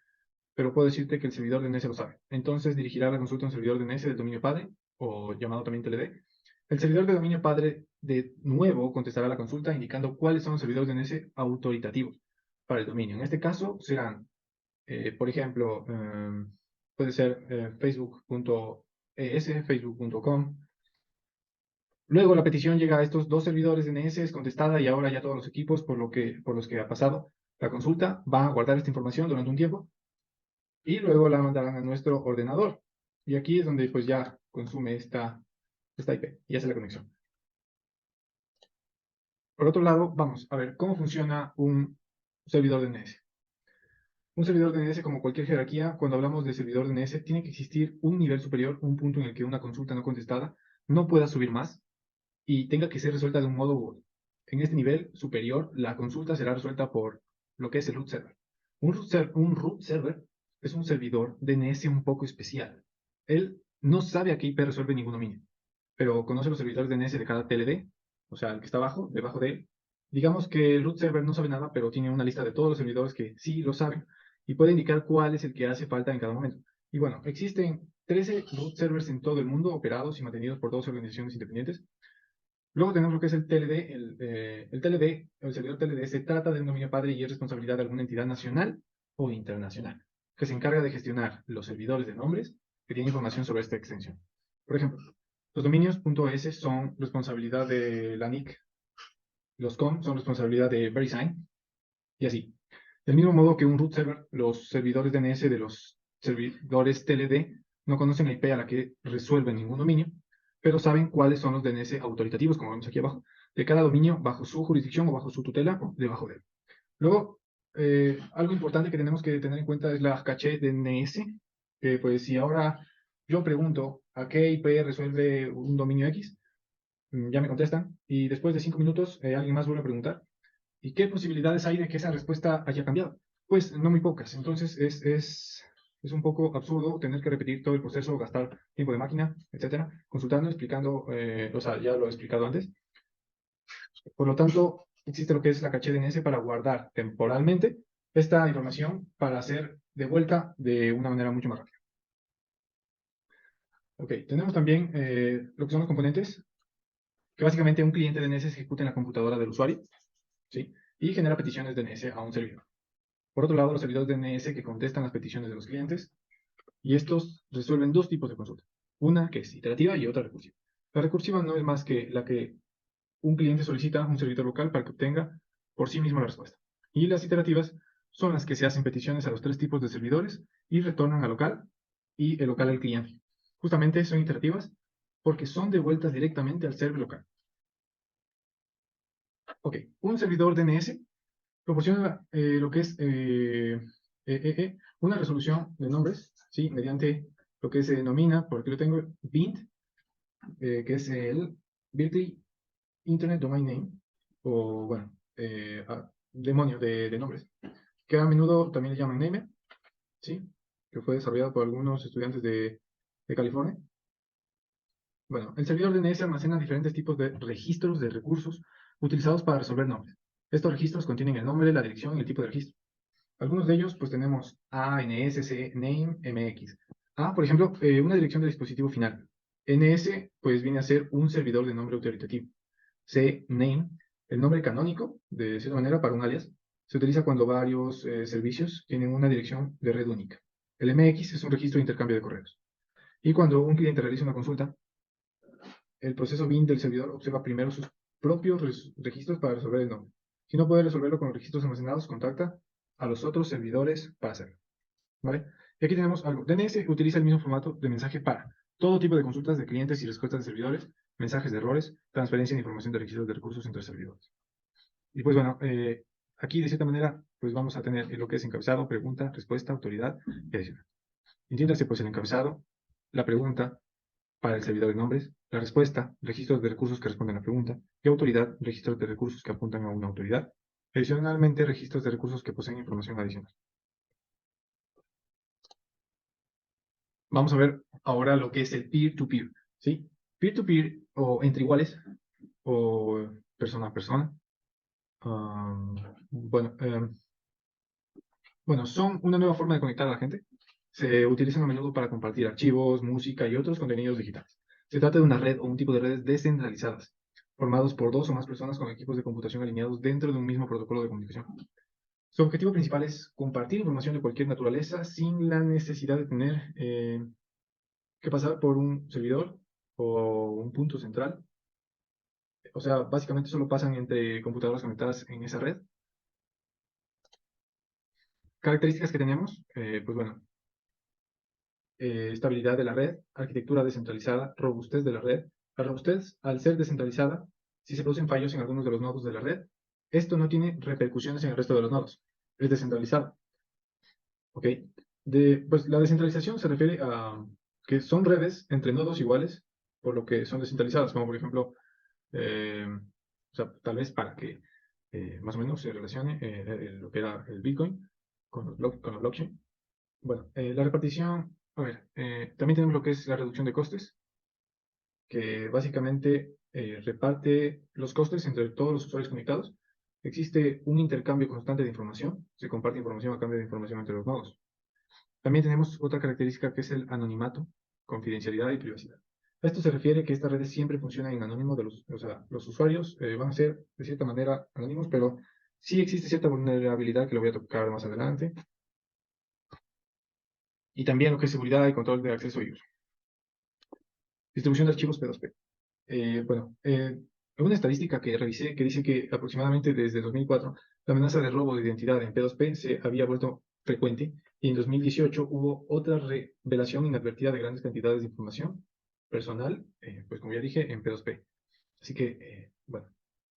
Speaker 4: pero puedo decirte que el servidor DNS lo sabe. Entonces dirigirá la consulta a un servidor DNS del dominio padre, o llamado también TLD. El servidor de dominio padre de nuevo contestará la consulta indicando cuáles son los servidores DNS autoritativos para el dominio. En este caso serán, por ejemplo, puede ser facebook.es, facebook.com. Luego la petición llega a estos dos servidores DNS, es contestada y ahora ya todos los equipos por los que ha pasado la consulta van a guardar esta información durante un tiempo y luego la mandarán a nuestro ordenador. Y aquí es donde pues ya consume esta IP y hace la conexión. Por otro lado, vamos a ver cómo funciona un servidor DNS. Un servidor DNS, como cualquier jerarquía, cuando hablamos de servidor DNS, tiene que existir un nivel superior, un punto en el que una consulta no contestada no pueda subir más. y tenga que ser resuelta de un modo u otro. En este nivel superior, la consulta será resuelta por lo que es el root server. Un root server es un servidor DNS un poco especial. Él no sabe a qué IP resuelve ningún dominio, pero conoce los servidores DNS de cada TLD, o sea, el que está abajo, debajo de él. Digamos que el root server no sabe nada, pero tiene una lista de todos los servidores que sí lo saben y puede indicar cuál es el que hace falta en cada momento. Y bueno, existen 13 root servers en todo el mundo operados y mantenidos por 12 organizaciones independientes. Luego tenemos lo que es el TLD. El TLD, el servidor TLD, se trata de un dominio padre y es responsabilidad de alguna entidad nacional o internacional, que se encarga de gestionar los servidores de nombres que tienen información sobre esta extensión. Por ejemplo, los dominios .es son responsabilidad de la NIC, los .com son responsabilidad de VeriSign, y así. Del mismo modo que un root server, los servidores DNS de los servidores TLD no conocen la IP a la que resuelven ningún dominio, pero saben cuáles son los DNS autoritativos, como vemos aquí abajo, de cada dominio bajo su jurisdicción o bajo su tutela o debajo de él. Luego, algo importante que tenemos que tener en cuenta es la caché DNS, que pues si ahora yo pregunto a qué IP resuelve un dominio X, ya me contestan, y después de 5 minutos alguien más vuelve a preguntar, ¿y qué posibilidades hay de que esa respuesta haya cambiado? Pues no muy pocas. Entonces es un poco absurdo tener que repetir todo el proceso, gastar tiempo de máquina, etcétera, consultando, explicando, o sea, ya lo he explicado antes. Por lo tanto, existe lo que es la caché DNS para guardar temporalmente esta información para hacer de vuelta de una manera mucho más rápida. Ok, tenemos también lo que son los componentes, que básicamente un cliente DNS se ejecuta en la computadora del usuario, ¿sí? Y genera peticiones DNS a un servidor. Por otro lado, los servidores DNS que contestan las peticiones de los clientes, y estos resuelven dos tipos de consulta. Una que es iterativa y otra recursiva. La recursiva no es más que la que un cliente solicita a un servidor local para que obtenga por sí mismo la respuesta. Y las iterativas son las que se hacen peticiones a los tres tipos de servidores y retornan al local y el local al cliente. Justamente son iterativas porque son devueltas directamente al server local. Ok, un servidor DNS proporciona lo que es una resolución de nombres, ¿sí? Mediante lo que se denomina, por aquí lo tengo, BIND, que es el Berkeley Internet Domain Name, o bueno, demonio de nombres, que a menudo también le llaman Namer, ¿sí? Que fue desarrollado por algunos estudiantes de California. Bueno, el servidor DNS almacena diferentes tipos de registros de recursos utilizados para resolver nombres. Estos registros contienen el nombre, la dirección y el tipo de registro. Algunos de ellos, pues tenemos A, NS, C, Name, MX. A, por ejemplo, una dirección de dispositivo final. NS, pues viene a ser un servidor de nombre autoritativo. C, Name, el nombre canónico, de cierta manera, para un alias. Se utiliza cuando varios servicios tienen una dirección de red única. El MX es un registro de intercambio de correos. Y cuando un cliente realiza una consulta, el proceso BIN del servidor observa primero sus propios registros para resolver el nombre. Si no puede resolverlo con los registros almacenados, contacta a los otros servidores para hacerlo. ¿Vale? Y aquí tenemos algo. DNS utiliza el mismo formato de mensaje para todo tipo de consultas de clientes y respuestas de servidores, mensajes de errores, transferencia de información de registros de recursos entre servidores. Y pues bueno, aquí de cierta manera pues vamos a tener lo que es encabezado, pregunta, respuesta, autoridad y adicional. Entiéndase pues el encabezado, la pregunta para el servidor de nombres, la respuesta, registros de recursos que responden a la pregunta, y autoridad, registros de recursos que apuntan a una autoridad. Adicionalmente, registros de recursos que poseen información adicional. Vamos a ver ahora lo que es el peer-to-peer, ¿sí? Peer-to-peer o entre iguales o persona a persona. Bueno, son una nueva forma de conectar a la gente. Se utilizan a menudo para compartir archivos, música y otros contenidos digitales. Se trata de una red o un tipo de redes descentralizadas, formados por dos o más personas con equipos de computación alineados dentro de un mismo protocolo de comunicación. Su objetivo principal es compartir información de cualquier naturaleza sin la necesidad de tener que pasar por un servidor o un punto central. O sea, básicamente solo pasan entre computadoras conectadas en esa red. Características que tenemos, pues bueno, estabilidad de la red, arquitectura descentralizada, robustez de la red. La robustez, al ser descentralizada, si se producen fallos en algunos de los nodos de la red, esto no tiene repercusiones en el resto de los nodos. Es descentralizado. ¿Ok? Pues la descentralización se refiere a que son redes entre nodos iguales, por lo que son descentralizadas, como por ejemplo O sea, tal vez para que más o menos se relacione lo que era el Bitcoin con con la blockchain. Bueno, la repartición, a ver, también tenemos lo que es la reducción de costes, que básicamente reparte los costes entre todos los usuarios conectados. Existe un intercambio constante de información, se comparte información a cambio de información entre los nodos. También tenemos otra característica que es el anonimato, confidencialidad y privacidad. A esto se refiere que estas redes siempre funcionan en anónimo, o sea, los usuarios van a ser de cierta manera anónimos, pero sí existe cierta vulnerabilidad que lo voy a tocar más adelante. Y también lo que es seguridad y control de acceso y uso. Distribución de archivos P2P. Una estadística que revisé que dice que aproximadamente desde 2004 la amenaza de robo de identidad en P2P se había vuelto frecuente y en 2018 hubo otra revelación inadvertida de grandes cantidades de información personal, pues como ya dije, en P2P. Así que, bueno.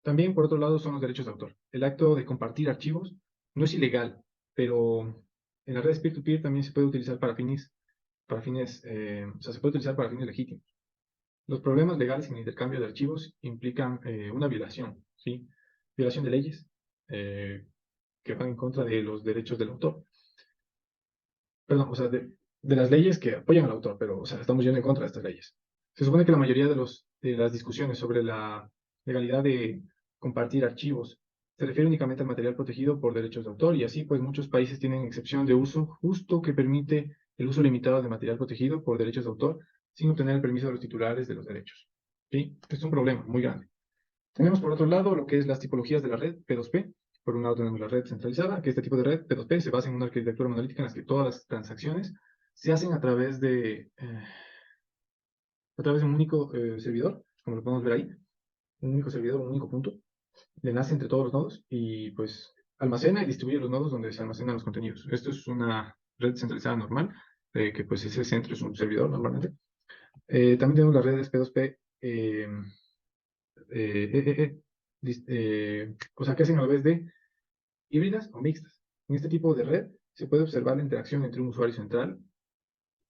Speaker 4: También, por otro lado, son los derechos de autor. El acto de compartir archivos no es ilegal, pero en las redes peer-to-peer también se puede utilizar o sea, se puede utilizar para fines legítimos. Los problemas legales en el intercambio de archivos implican una violación, ¿sí? Violación de leyes que van en contra de los derechos del autor. Perdón, o sea, de las leyes que apoyan al autor, pero, o sea, estamos yendo en contra de estas leyes. Se supone que la mayoría de las discusiones sobre la legalidad de compartir archivos se refiere únicamente al material protegido por derechos de autor y así, pues, muchos países tienen excepción de uso justo que permite el uso limitado de material protegido por derechos de autor sin obtener el permiso de los titulares de los derechos. ¿Sí? Es un problema muy grande. Tenemos por otro lado lo que es las tipologías de la red P2P. Por un lado tenemos la red centralizada, que este tipo de red P2P se basa en una arquitectura monolítica en la que todas las transacciones se hacen a través de un único servidor, como lo podemos ver ahí, un único servidor, un único punto, le enlace entre todos los nodos y pues almacena y distribuye los nodos donde se almacenan los contenidos. Esto es una red centralizada normal, que pues ese centro es un servidor normalmente. También tenemos las redes P2P o sea, que hacen a la vez de híbridas o mixtas. En este tipo de red se puede observar la interacción entre un usuario central,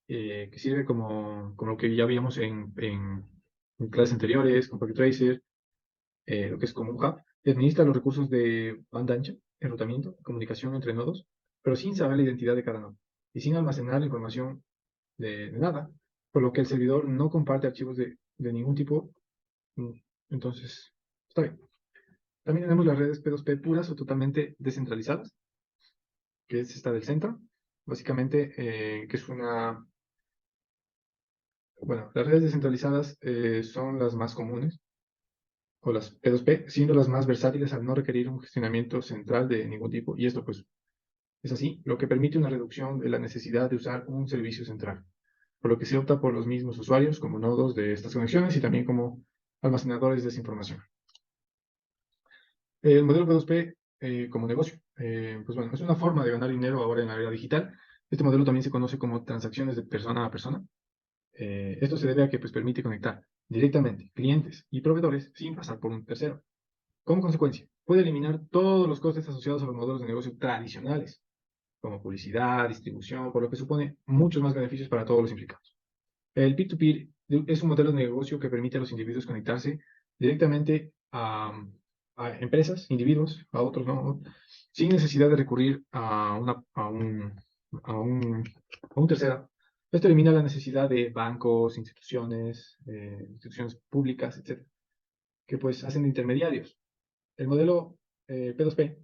Speaker 4: que sirve como lo que ya vimos en clases anteriores, con Pocket Tracer, lo que es como un hub, que administra los recursos de banda ancha, enrutamiento, comunicación entre nodos, pero sin saber la identidad de cada nodo y sin almacenar la información de nada, por lo que el servidor no comparte archivos de ningún tipo. Entonces, está bien. También tenemos las redes P2P puras o totalmente descentralizadas, que es esta del centro. Básicamente, que es bueno, las redes descentralizadas son las más comunes, o las P2P, siendo las más versátiles al no requerir un gestionamiento central de ningún tipo. Y esto, pues, es así, lo que permite una reducción de la necesidad de usar un servicio central, por lo que se opta por los mismos usuarios como nodos de estas conexiones y también como almacenadores de esa información. El modelo P2P como negocio, pues bueno, es una forma de ganar dinero ahora en la era digital. Este modelo también se conoce como transacciones de persona a persona. Esto se debe a que pues, permite conectar directamente clientes y proveedores sin pasar por un tercero. Como consecuencia, puede eliminar todos los costes asociados a los modelos de negocio tradicionales, como publicidad, distribución, por lo que supone muchos más beneficios para todos los implicados. El peer-to-peer es un modelo de negocio que permite a los individuos conectarse directamente a empresas, individuos, a otros, ¿no? Sin necesidad de recurrir a un tercero. Esto elimina la necesidad de bancos, instituciones públicas, etcétera, que pues hacen de intermediarios. El modelo P2P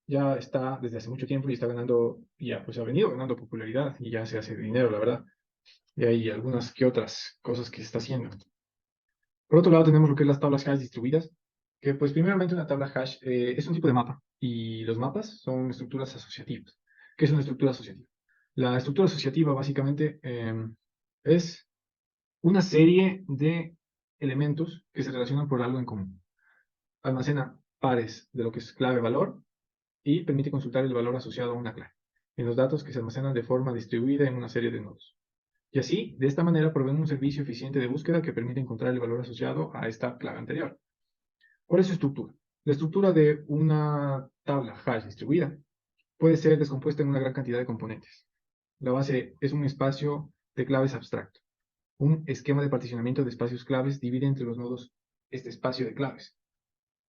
Speaker 4: ya está desde hace mucho tiempo y está ganando, ya pues ha venido ganando popularidad y ya se hace dinero, la verdad. Y hay algunas que otras cosas que se está haciendo. Por otro lado, tenemos lo que es las tablas hash distribuidas, que pues primeramente una tabla hash es un tipo de mapa y los mapas son estructuras asociativas. ¿Qué es una estructura asociativa? La estructura asociativa básicamente es una serie de elementos que se relacionan por algo en común. Almacena pares de lo que es clave-valor y permite consultar el valor asociado a una clave en los datos que se almacenan de forma distribuida en una serie de nodos. Y así, de esta manera, proveen un servicio eficiente de búsqueda que permite encontrar el valor asociado a esta clave anterior. ¿Cuál es su estructura? La estructura de una tabla hash distribuida puede ser descompuesta en una gran cantidad de componentes. La base es un espacio de claves abstracto. Un esquema de particionamiento de espacios claves divide entre los nodos este espacio de claves.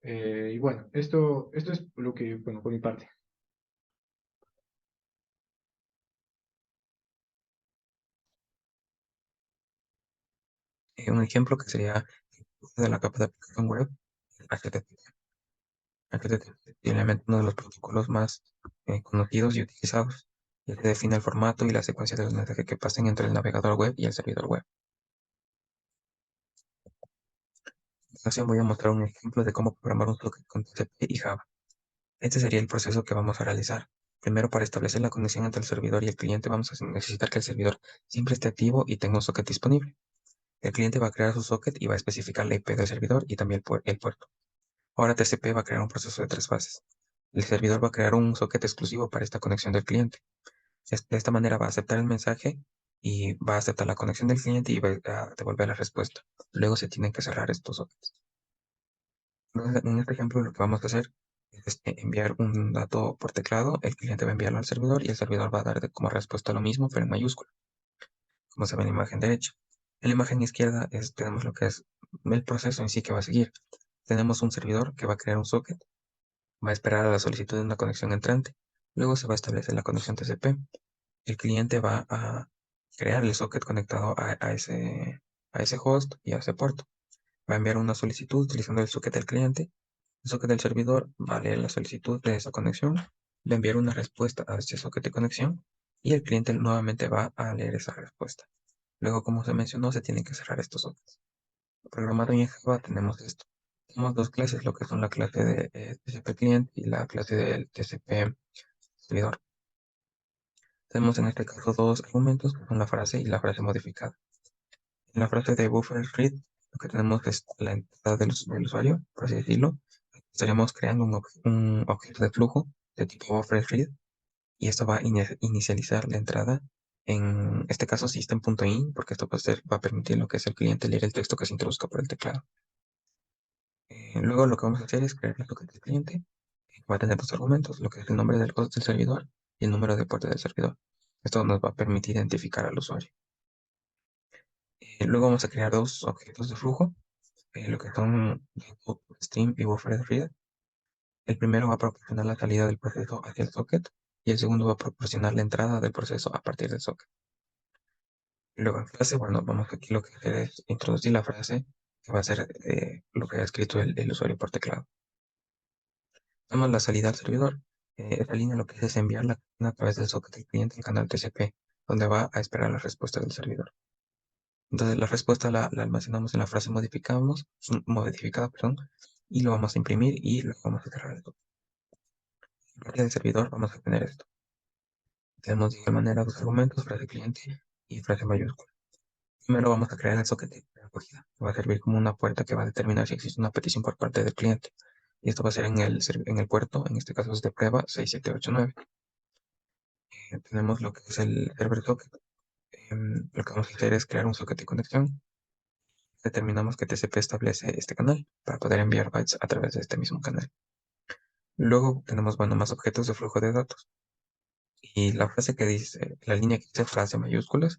Speaker 4: Y bueno, esto es lo que, bueno, por mi parte.
Speaker 1: Un ejemplo que sería de la capa de aplicación web, el HTTP. HTTP es posiblemente uno de los protocolos más conocidos y utilizados, ya que define el formato y la secuencia de los mensajes que pasen entre el navegador web y el servidor web. A continuación voy a mostrar un ejemplo de cómo programar un socket con TCP y Java. Este sería el proceso que vamos a realizar. Primero, para establecer la conexión entre el servidor y el cliente, vamos a necesitar que el servidor siempre esté activo y tenga un socket disponible. El cliente va a crear su socket y va a especificar la IP del servidor y también el puerto. Ahora TCP va a crear un proceso de 3 fases. El servidor va a crear un socket exclusivo para esta conexión del cliente. De esta manera va a aceptar el mensaje y va a aceptar la conexión del cliente y va a devolver la respuesta. Luego se tienen que cerrar estos sockets. Entonces, en este ejemplo lo que vamos a hacer es enviar un dato por teclado, el cliente va a enviarlo al servidor y el servidor va a dar como respuesta lo mismo, pero en mayúscula, como se ve en la imagen derecha. En la imagen izquierda tenemos lo que es el proceso en sí que va a seguir. Tenemos un servidor que va a crear un socket, va a esperar a la solicitud de una conexión entrante, luego se va a establecer la conexión TCP. El cliente va a crear el socket conectado a ese host y a ese puerto. Va a enviar una solicitud utilizando el socket del cliente. El socket del servidor va a leer la solicitud de esa conexión, va a enviar una respuesta a este socket de conexión y el cliente nuevamente va a leer esa respuesta. Luego, como se mencionó, se tienen que cerrar estos sockets. Programado en Java tenemos esto. Tenemos dos clases, lo que son la clase de TCP client y la clase del TCP servidor. Tenemos en este caso dos argumentos, que son la frase y la frase modificada. En la frase de buffer read, lo que tenemos es la entrada del usuario, por así decirlo. Estaríamos creando un objeto de flujo de tipo buffer read y esto va a inicializar la entrada, en este caso system.in, porque esto va a permitir lo que es el cliente leer el texto que se introduzca por el teclado. Luego lo que vamos a hacer es crear el socket del cliente. Va a tener dos argumentos, lo que es el nombre del host del servidor y el número de puerta del servidor. Esto nos va a permitir identificar al usuario. Luego vamos a crear dos objetos de flujo, lo que son stream y buffer read. El primero va a proporcionar la salida del proceso hacia el socket y el segundo va a proporcionar la entrada del proceso a partir del socket. Luego en frase, bueno, vamos aquí lo que hacer es introducir la frase que va a ser lo que ha escrito el usuario por teclado. Damos la salida al servidor. Esta línea lo que hace es enviar la cadena a través del socket del cliente al canal TCP, donde va a esperar la respuesta del servidor. Entonces la respuesta la almacenamos en la frase modificada, perdón, y lo vamos a imprimir y lo vamos a cerrar esto. En parte del servidor vamos a tener esto. Tenemos de igual manera dos argumentos, frase cliente y frase mayúscula. Primero vamos a crear el socket de acogida, que va a servir como una puerta que va a determinar si existe una petición por parte del cliente. Y esto va a ser en el puerto, en este caso es de prueba 6789. Tenemos lo que es el server socket. Lo que vamos a hacer es crear un socket de conexión. Determinamos que TCP establece este canal para poder enviar bytes a través de este mismo canal. Luego tenemos, bueno, más objetos de flujo de datos. Y la frase que dice, la línea que dice frase mayúsculas,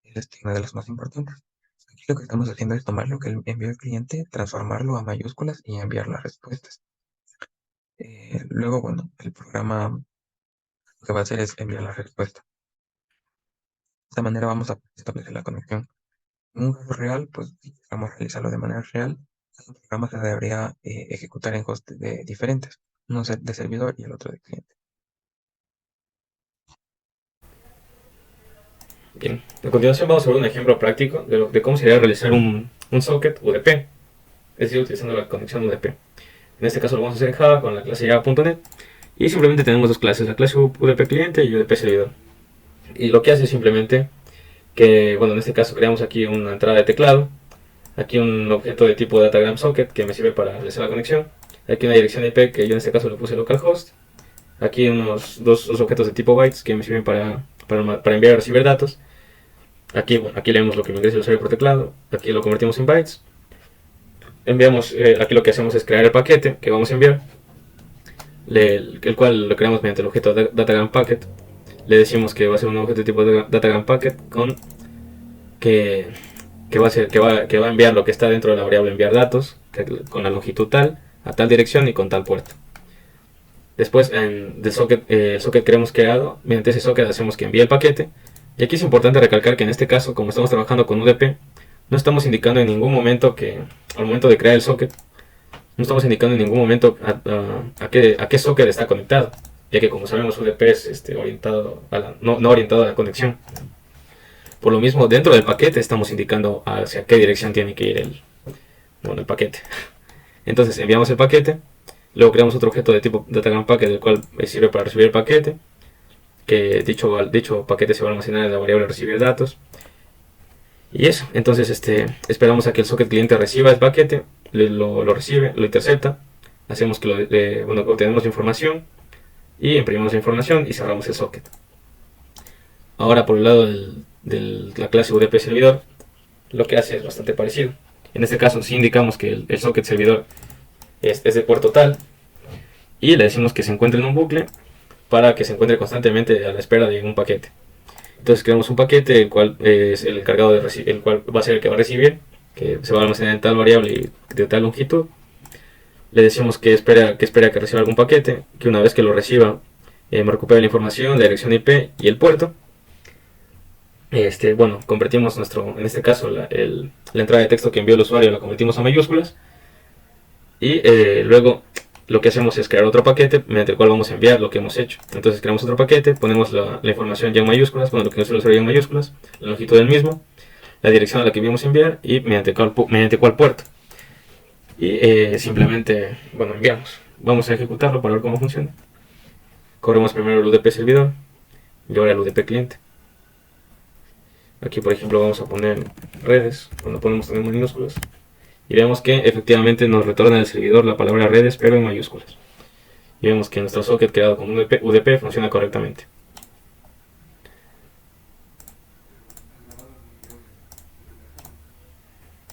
Speaker 1: es una de las más importantes. Aquí lo que estamos haciendo es tomar lo que envió el cliente, transformarlo a mayúsculas y enviar las respuestas. Luego, bueno, el programa lo que va a hacer es enviar la respuesta. De esta manera vamos a establecer la conexión. En un caso real, pues si vamos a realizarlo de manera real, el programa se debería ejecutar en hosts diferentes, uno de servidor y el otro de cliente.
Speaker 2: Bien, a continuación vamos a ver un ejemplo práctico de cómo sería realizar un socket UDP, es decir, utilizando la conexión UDP. En este caso lo vamos a hacer en Java con la clase Java.net y simplemente tenemos dos clases, la clase UDP cliente y UDP servidor. Y lo que hace es simplemente que, bueno, en este caso creamos aquí una entrada de teclado, aquí un objeto de tipo datagram socket que me sirve para realizar la conexión, aquí una dirección IP que yo en este caso le puse localhost, aquí dos objetos de tipo bytes que me sirven para enviar y recibir datos. Aquí, bueno, aquí leemos lo que me ingresa el usuario por teclado, aquí lo convertimos en bytes. Enviamos, aquí lo que hacemos es crear el paquete que vamos a enviar, el cual lo creamos mediante el objeto datagram packet. Le decimos que va a ser un objeto de tipo datagram packet que va a enviar lo que está dentro de la variable enviar datos, con la longitud tal, a tal dirección y con tal puerto. Después del socket, el socket que hemos creado, mediante ese socket hacemos que envíe el paquete. Y aquí es importante recalcar que en este caso, como estamos trabajando con UDP, no estamos indicando en ningún momento que al momento de crear el socket, no estamos indicando en ningún momento a qué socket está conectado, ya que como sabemos UDP es orientado no orientado a la conexión. Por lo mismo, dentro del paquete estamos indicando hacia qué dirección tiene que ir el paquete. Entonces enviamos el paquete, luego creamos otro objeto de tipo DataGramPacket, el cual sirve para recibir el paquete, que dicho paquete se va a almacenar en la variable recibir datos. Y eso, entonces esperamos a que el socket cliente reciba el paquete, lo recibe, lo intercepta, hacemos que obtenemos información y imprimimos la información y cerramos el socket. Ahora por el lado de la clase UDP servidor, lo que hace es bastante parecido. En este caso sí indicamos que el socket servidor es de puerto tal y le decimos que se encuentre en un bucle para que se encuentre constantemente a la espera de un paquete. Entonces creamos un paquete el cual es el encargado de recibir, el cual va a ser el que va a recibir, que se va a almacenar en tal variable y de tal longitud. Le decimos que espera que reciba algún paquete, que una vez que lo reciba me recupere la información, la dirección IP y el puerto. Convertimos en este caso la entrada de texto que envió el usuario, la convertimos a mayúsculas y luego lo que hacemos es crear otro paquete mediante el cual vamos a enviar lo que hemos hecho. Entonces creamos otro paquete, ponemos la información ya en mayúsculas, lo que nos usuario ya en mayúsculas, la longitud del mismo, la dirección a la que vamos a enviar y mediante cuál puerto. Y simplemente, enviamos. Vamos a ejecutarlo para ver cómo funciona. Corremos primero el UDP servidor y ahora el UDP cliente. Aquí por ejemplo vamos a poner redes, cuando ponemos en minúsculas. Y vemos que efectivamente nos retorna del servidor la palabra redes pero en mayúsculas. Y vemos que nuestro socket creado con UDP funciona correctamente.